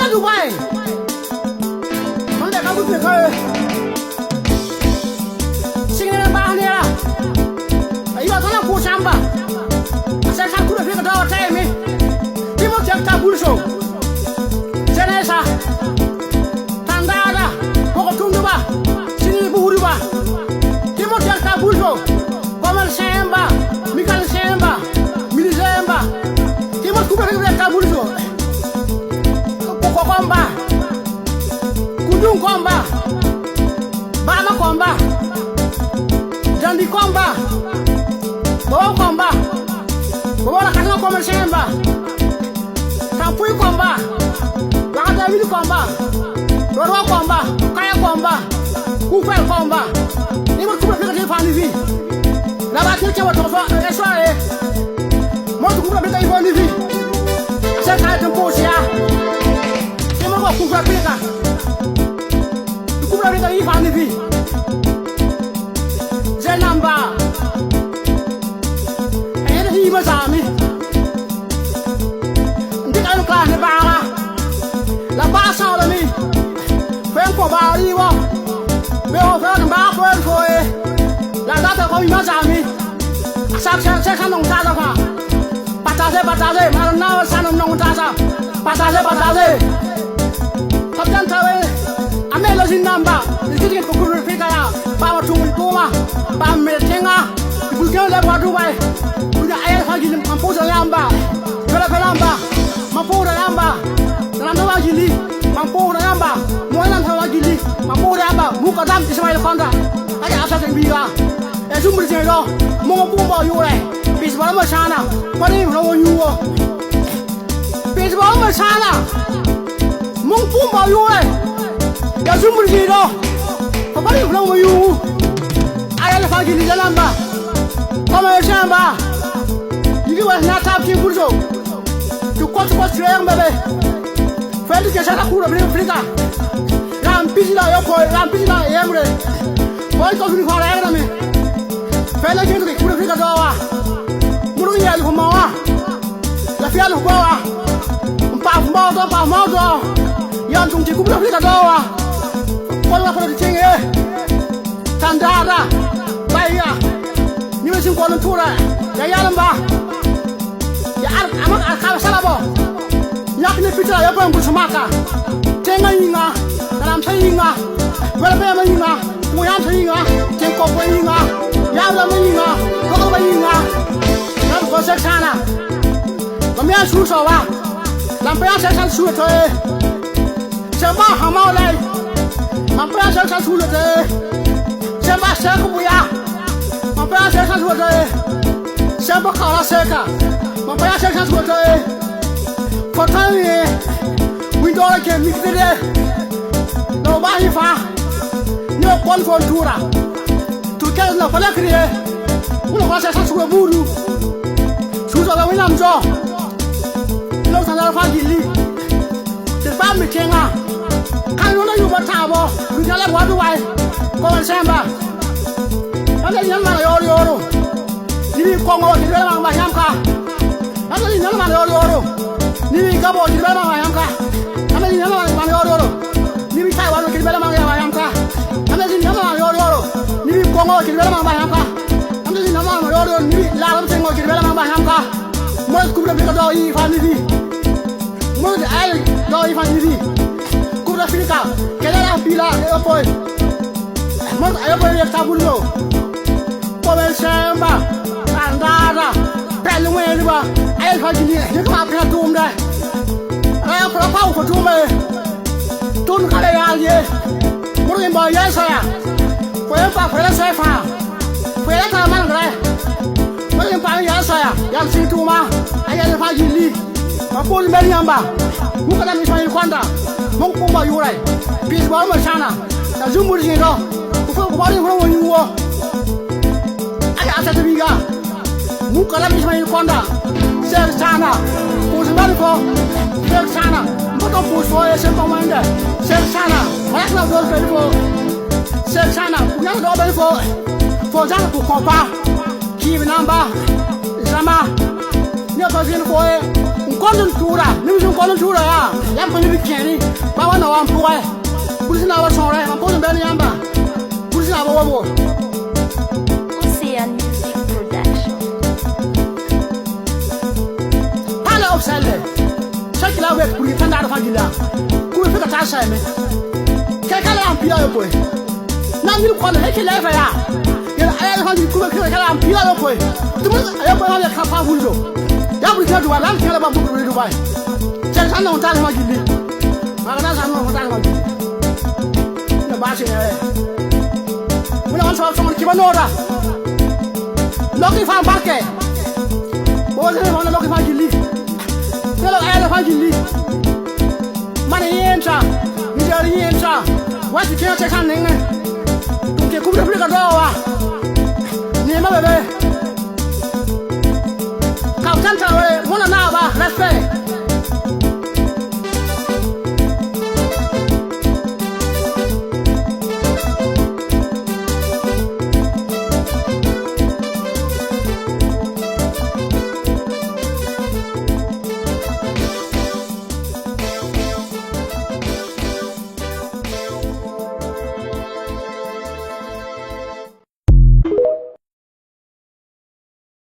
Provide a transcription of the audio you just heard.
Kuba Dubai. Manda kamu tu kau. Singin bahaya. Ayo tanah kusamba. Saya kan kuda pergi ke dalam time. Timur jam tabul show. Jenesa. Tanda ada. Pokok tunggu bah. Sini buru bah. Timur jam tabul show. Kamal semba. Mikal semba. Mili semba. Timur kuda pergi ke tabul show. Pokok komba. Kudung komba. Bama komba. Jandi komba. Bawa komba. Bawa nak kena komba semba. Kampui komba. Wakada wili komba. Dorwa komba. Kaya komba. Kufel komba. Ni mo kubra pika ni fani vi. La ba kile chawa tofa esware. Mo kubra pika ni fani vi. Asa kaya tempo sia. Ni mo kubra pika. Kubra pika ni fani vi. Zenamba. Masami, hindi kayo klase baka, labasa ko lami, feng ko bari mo, beo feng baka feng ko ladata ko masami, sak nong tasa pa, patase, maron na sanong nong tasa, patase, kapjan tawe, amelo sinamba, dikit ko kurun pita ya, bawa tungun kuma, pametenga, bukan lepas Dubai. Ayah pagi ni mampu yamba, pelamba, mampu yamba, dalam dua gili, mampu yamba, mualan dua gili, mampu yamba, muka dam Ismail Khanda, ayah asal tembiga, sumber jero, mampu bayure, bisbal masana, pani rawo yuwo, bisbal masana, mampu bayure, sumber jero, pani rawo yuwo, ayah pagi ni jalamba, kamera yamba. You was not talking good so. You got to watch your baby. Feli que sana cura bem frita. Rampizina eu foi, rampizina emre. Foi que eu fui era me. Feli que tu cura frita doa. Muru ia com mawa. La fia no boa. Pa modo. Yan tung cura frita doa. Foi lá para tinha. Tandara. Baia. Ni mesin kono tura. Ya lamba. Amak akal salabo. Yak ni pitra ya bang busumaka. Tenga inga, dalam sayinga. Berapa inga, muyan sayinga, tengko inga. Ya dalam inga, kau inga. Nam kosek sana. Kamian susah wa. Lampian sesan sulit. Sembah hamau lay. Lampian sesan sulit. Sembah sekubuya. Lampian sesan sulit. Sembah kala seka. Mapaya sekan suatu, kota ni, window lagi mikir deh, no bahi fa, no konfrontura, tu kan no pada kriye, ulo kasa sekan suatu buru, suatu orang minam jo, lo tanah fagili, terpam micenga, kan lo lagi buat apa, lu jalan buat apa, kau semba, ada yang mana yoro, ini kongo di dalam macam kah. Ada di mana oro. Ni kabo di mana yang kah? Ada di mana oro. Ni Taiwan di mana yang kah? Ada di mana oro. Ni Kongo di mana yang kah? Ada di mana oro. Ni Laos tengok di mana yang kah? Mau kubra bika doi family. Mau ai doi family. Kubra Afrika. Kela bila airport. Mau airport yang tabulo. Power semba. Andara. Pelungan ni ba. Ayah pagi ni, dia kena pernah tum dah. Ayah pernah kau kau tum tun kali aje. Mungkin bayar saya. Kau saya fah. Kau tak mana kau? Mungkin bayar saya. Yang situ mah, ayah pagi ni. Mampu beri amba. Bukan nak Ismail Khanda. Mampu bayar. Bis bawa macana. Dah jumur ni dah. Kau balik kau menyuruh. Ayah asal terbiga. Bukan nak Ismail Khanda. Ser sana, pus balik ser sana, bukan pus foye sempat mana, ser sana, banyak nak dua balik ser sana, punya dua balik jangan pun kompa, kiri nambah, sama, ni apa sih foye, golden tura ni mi golden tura ya pa ni keni ba wa na wa mpuwa polisi na wa sonre ma polisi be ni yamba polisi na wa wo Ocean Music Production. pala obsele chakila we kuri tanda da fagila kuri fika ta sha me ke kala am pila yo boy na ni ko na ke lefa ya ya ay ha ni kuri kala am pila yo boy tu mo ay boy ha ka fa hulo ya buri ta duwa lan kala ba buri dubai chen san na ta ma gili ma na san na ta ma gili na ba shi ne mo na so so ki ba no ra Loki fan barke bo se mo na loki fan gili Hello, I have you. Money entra, you entra. What you can't take on? You can cook the door. Never, baby. Come, one another, let's say.